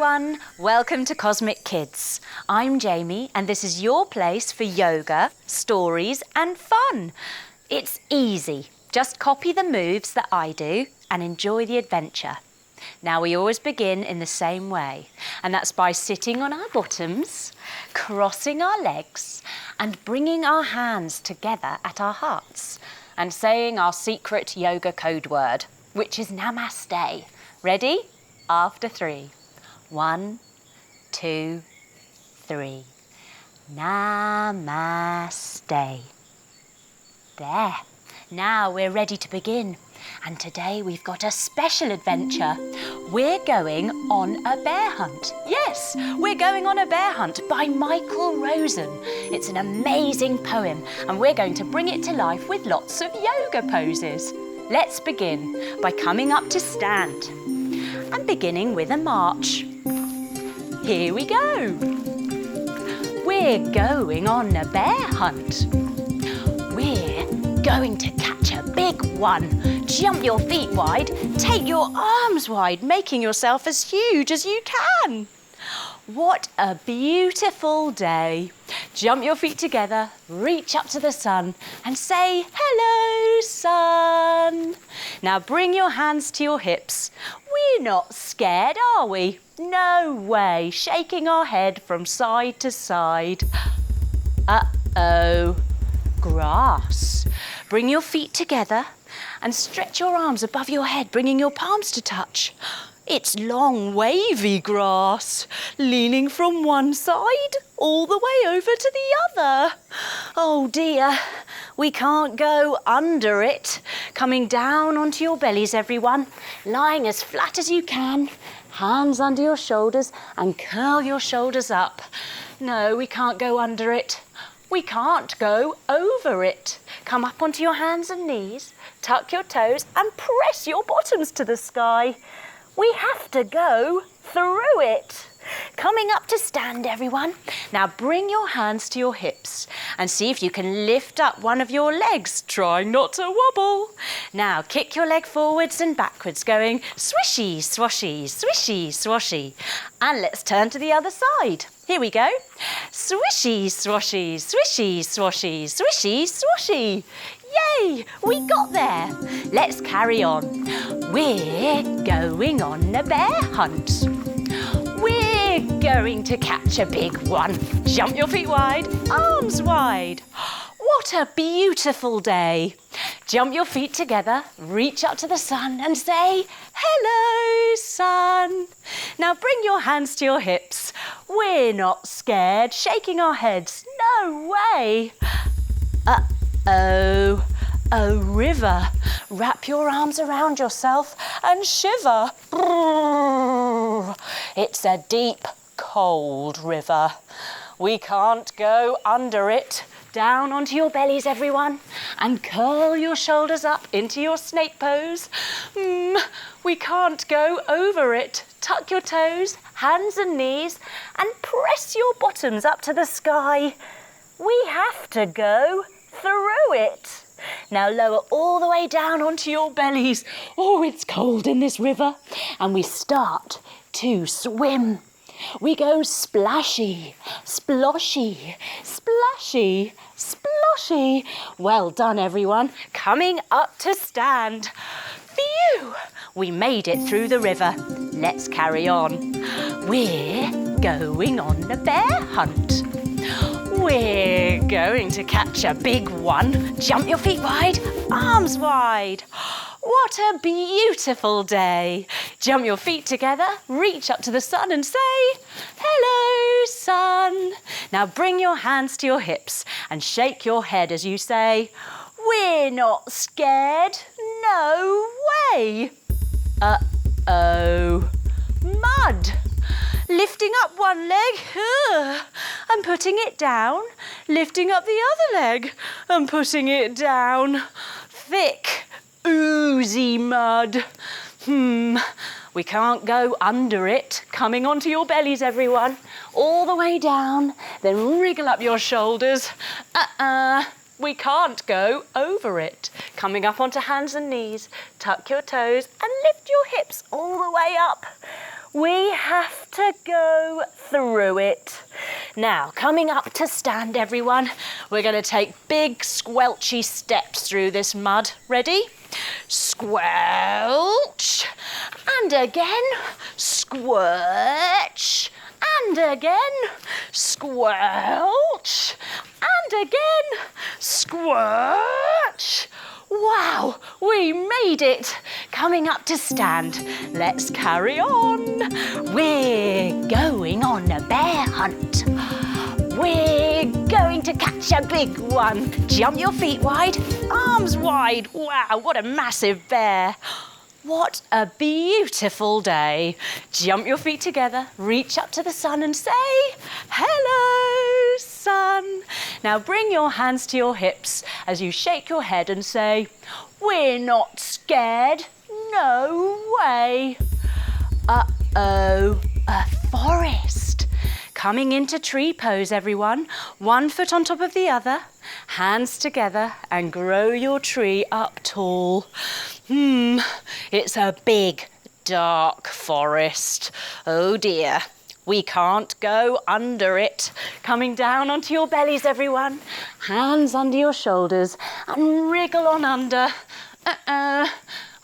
everyone, welcome to Cosmic Kids. I'm Jaime and this is your place for yoga, stories and fun. It's easy, just copy the moves that I do and enjoy the adventure. Now we always begin in the same way, and that's by sitting on our bottoms, crossing our legs and bringing our hands together at our hearts and saying our secret yoga code word, which is Namaste. Ready? After 3. 1, 2, 3. Namaste. There. Now we're ready to begin. And today we've got a special adventure. We're going on a bear hunt. Yes, we're going on a bear hunt by Michael Rosen. It's an amazing poem and we're going to bring it to life with lots of yoga poses. Let's begin by coming up to stand and beginning with a march. Here we go. We're going on a bear hunt. We're going to catch a big one. Jump your feet wide, take your arms wide, making yourself as huge as you can. What a beautiful day. Jump your feet together, reach up to the sun and say, hello, sun. Now bring your hands to your hips. We're not scared, are we? No way. Shaking our head from side to side. Uh-oh. Grass. Bring your feet together and stretch your arms above your head, bringing your palms to touch. It's long, wavy grass, leaning from one side all the way over to the other. Oh dear, we can't go under it. Coming down onto your bellies, everyone, lying as flat as you can, hands under your shoulders and curl your shoulders up. No, we can't go under it. We can't go over it. Come up onto your hands and knees, tuck your toes and press your bottoms to the sky. We have to go through it. Coming up to stand, everyone. Now bring your hands to your hips and see if you can lift up one of your legs, trying not to wobble. Now kick your leg forwards and backwards, going swishy, swashy, swishy, swashy. And let's turn to the other side. Here we go. Swishy, swashy, swishy, swashy, swishy, swashy. Yay, we got there. Let's carry on. We're going on a bear hunt. We're going to catch a big one. Jump your feet wide, arms wide. What a beautiful day. Jump your feet together, reach up to the sun and say, hello, sun. Now bring your hands to your hips. We're not scared, shaking our heads. No way. Uh-oh, a river. Wrap your arms around yourself and shiver. It's a deep, cold river. We can't go under it. Down onto your bellies, everyone, and curl your shoulders up into your snake pose. We can't go over it. Tuck your toes, hands and knees, and press your bottoms up to the sky. We have to go through it. Now lower all the way down onto your bellies. Oh, it's cold in this river. And we start to swim. We go splashy, sploshy, splashy, sploshy. Well done, everyone. Coming up to stand. Phew! We made it through the river. Let's carry on. We're going on a bear hunt. We're going to catch a big one. Jump your feet wide, arms wide. What a beautiful day. Jump your feet together, reach up to the sun and say, hello, sun. Now bring your hands to your hips and shake your head as you say, we're not scared. No way. Uh-oh. Mud. Lifting up one leg and putting it down. Lifting up the other leg and putting it down. Thick, oozy mud. We can't go under it. Coming onto your bellies, everyone. All the way down. Then wriggle up your shoulders. We can't go over it. Coming up onto hands and knees. Tuck your toes and lift your hips all the way up. We have to go through it. Now, coming up to stand, everyone. We're going to take big squelchy steps through this mud. Ready? Squelch. And again. Squelch. And again. Squelch. And again. Squelch. Wow, we made it! Coming up to stand. Let's carry on. We're going on a bear hunt. We're going to catch a big one. Jump your feet wide, arms wide. Wow, what a massive bear. What a beautiful day. Jump your feet together, reach up to the sun and say, hello, sun. Now bring your hands to your hips as you shake your head and say, we're not scared, no way. Uh-oh, a forest. Coming into tree pose, everyone. 1 foot on top of the other, hands together and grow your tree up tall. It's a big, dark forest. Oh dear, we can't go under it. Coming down onto your bellies, everyone. Hands under your shoulders and wriggle on under.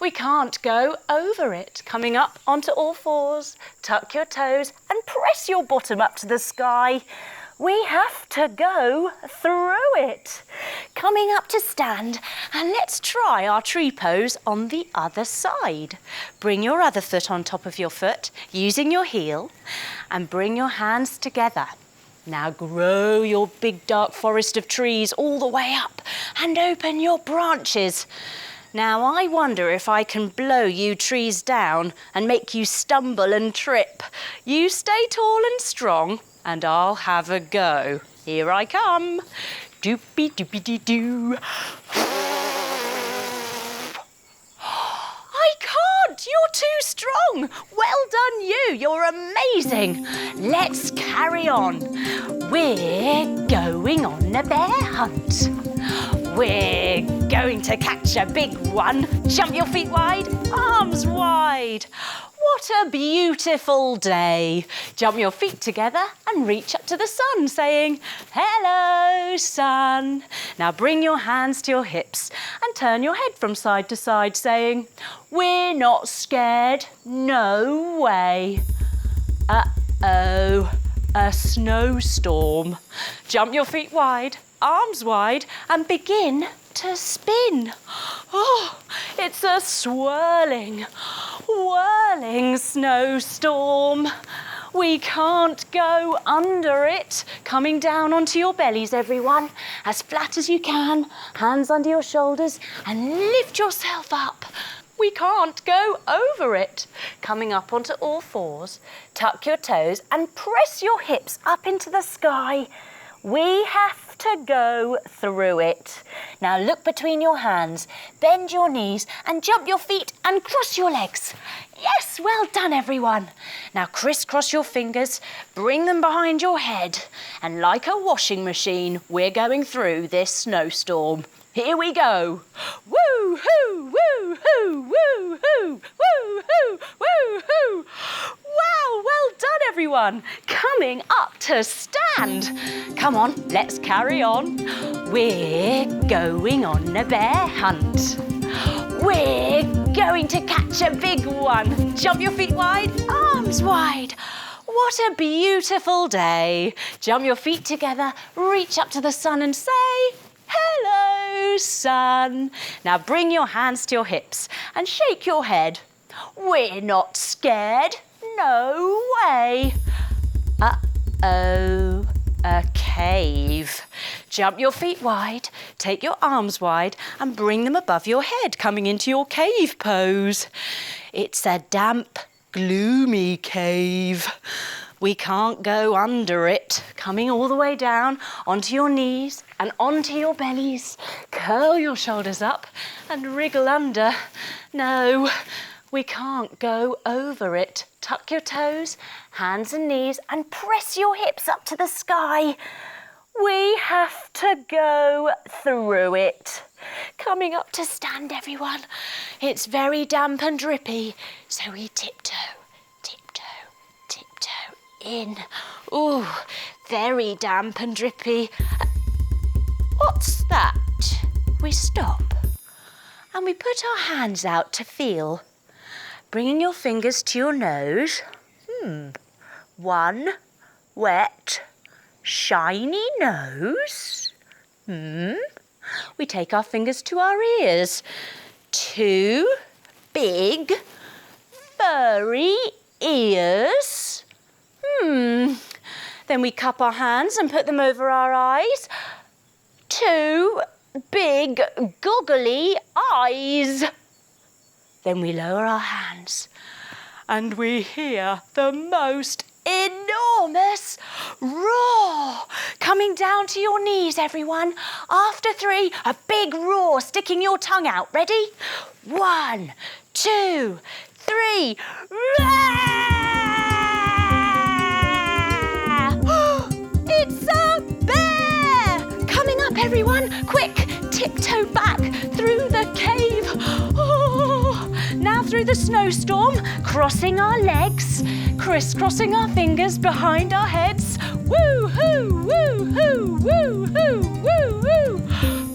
We can't go over it. Coming up onto all fours, tuck your toes and press your bottom up to the sky. We have to go through it. Coming up to stand, and let's try our tree pose on the other side. Bring your other foot on top of your foot, using your heel, and bring your hands together. Now grow your big dark forest of trees all the way up and open your branches. Now I wonder if I can blow you trees down and make you stumble and trip. You stay tall and strong, and I'll have a go. Here I come. Doopy doopy dee doo. I can't. You're too strong. Well done you. You're amazing. Let's carry on. We're going on a bear hunt. We're going to catch a big one. Jump your feet wide, arms wide. What a beautiful day. Jump your feet together and reach up to the sun, saying, hello, sun. Now bring your hands to your hips and turn your head from side to side, saying, we're not scared, no way. Uh-oh, a snowstorm. Jump your feet wide, arms wide, and begin to spin. Oh, it's a swirling, whirling snowstorm. We can't go under it. Coming down onto your bellies, everyone, as flat as you can, hands under your shoulders, and lift yourself up. We can't go over it. Coming up onto all fours, tuck your toes and press your hips up into the sky. We have to go through it. Now look between your hands, bend your knees and jump your feet and cross your legs. Yes, well done everyone. Now crisscross your fingers, bring them behind your head, and like a washing machine, we're going through this snowstorm. Here we go. Woo-hoo, woo-hoo, woo-hoo, woo-hoo, woo-hoo. Wow, well done everyone. Coming up to stand. Come on, let's carry on. We're going on a bear hunt. We're going to catch a big one. Jump your feet wide, arms wide. What a beautiful day. Jump your feet together, reach up to the sun and say, hello, sun. Now bring your hands to your hips and shake your head. We're not scared, no way. Uh-oh, a cave. Jump your feet wide, take your arms wide and bring them above your head, coming into your cave pose. It's a damp, gloomy cave. We can't go under it. Coming all the way down onto your knees and onto your bellies. Curl your shoulders up and wriggle under. No, we can't go over it. Tuck your toes, hands and knees, and press your hips up to the sky. We have to go through it. Coming up to stand, everyone. It's very damp and drippy, so we tiptoe, tiptoe, in. Ooh, very damp and drippy. What's that? We stop and we put our hands out to feel. Bringing your fingers to your nose. One wet, shiny nose. We take our fingers to our ears. Two big, furry ears. Then we cup our hands and put them over our eyes. Two big, goggly eyes. Then we lower our hands and we hear the most enormous roar coming down to your knees, everyone. After 3, a big roar, sticking your tongue out. Ready? 1, 2, 3. It's a bear! Coming up, everyone. Quick, tiptoe back through the cave. Now through the snowstorm, crossing our legs, crisscrossing our fingers behind our heads. Woo-hoo, woo-hoo, woo-hoo, woo-hoo.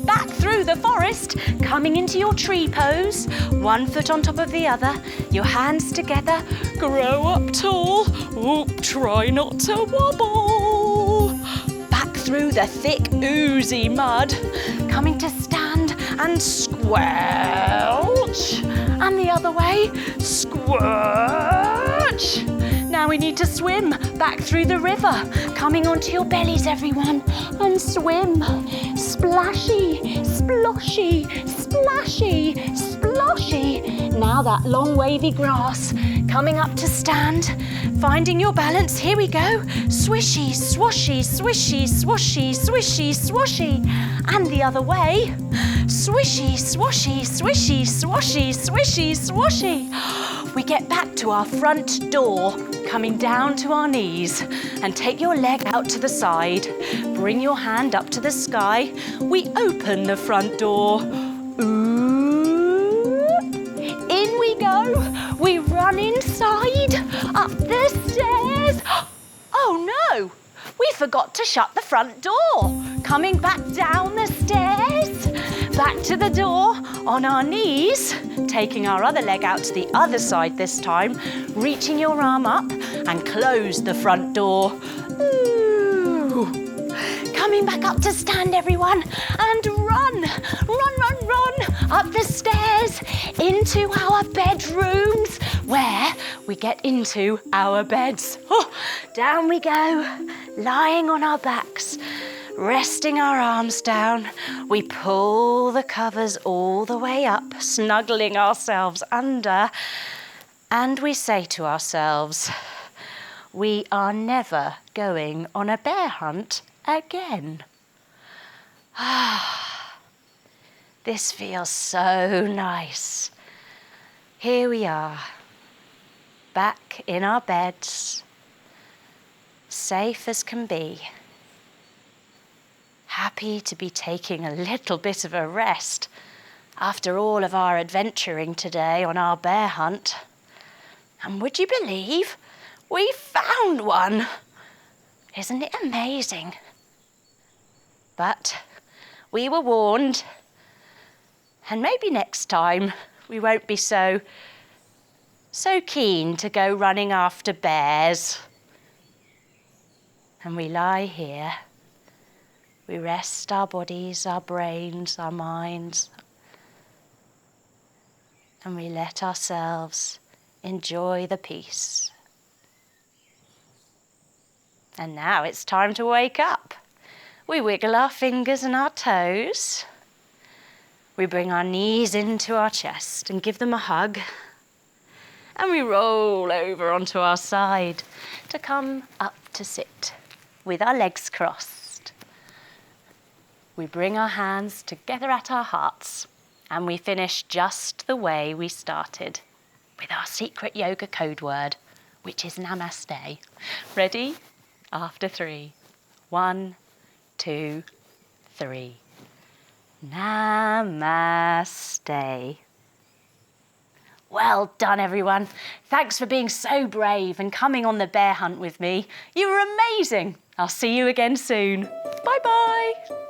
Back through the forest, coming into your tree pose. 1 foot on top of the other, your hands together. Grow up tall. Oop, try not to wobble. Back through the thick, oozy mud, coming to stand and squelch. And the other way, squelch. Now we need to swim back through the river, coming onto your bellies, everyone, and swim. Splashy, sploshy, splashy, sploshy. Now that long wavy grass, coming up to stand, finding your balance. Here we go. Swishy, swashy, swishy, swashy, swishy, swashy. And the other way. Swishy, swashy, swishy, swashy, swishy, swashy. We get back to our front door, coming down to our knees, and take your leg out to the side. Bring your hand up to the sky. We open the front door. Ooh. In we go. We run inside, up the stairs. Oh no! We forgot to shut the front door. Coming back down the stairs, back to the door, on our knees, taking our other leg out to the other side this time, reaching your arm up and close the front door. Ooh. Coming back up to stand, everyone, and run, run, run, run, up the stairs, into our bedrooms, where we get into our beds. Oh, down we go, lying on our backs, resting our arms down. We pull the covers all the way up, snuggling ourselves under, and we say to ourselves, we are never going on a bear hunt again. This feels so nice. Here we are, back in our beds, safe as can be. Happy to be taking a little bit of a rest after all of our adventuring today on our bear hunt. And would you believe we found one? Isn't it amazing? But we were warned, and maybe next time we won't be so keen to go running after bears. And we lie here. We rest our bodies, our brains, our minds, and we let ourselves enjoy the peace. And now it's time to wake up. We wiggle our fingers and our toes. We bring our knees into our chest and give them a hug. And we roll over onto our side to come up to sit with our legs crossed. We bring our hands together at our hearts and we finish just the way we started, with our secret yoga code word, which is namaste. Ready? After 3. 1, 2, 3. Namaste. Well done, everyone. Thanks for being so brave and coming on the bear hunt with me. You were amazing. I'll see you again soon. Bye-bye.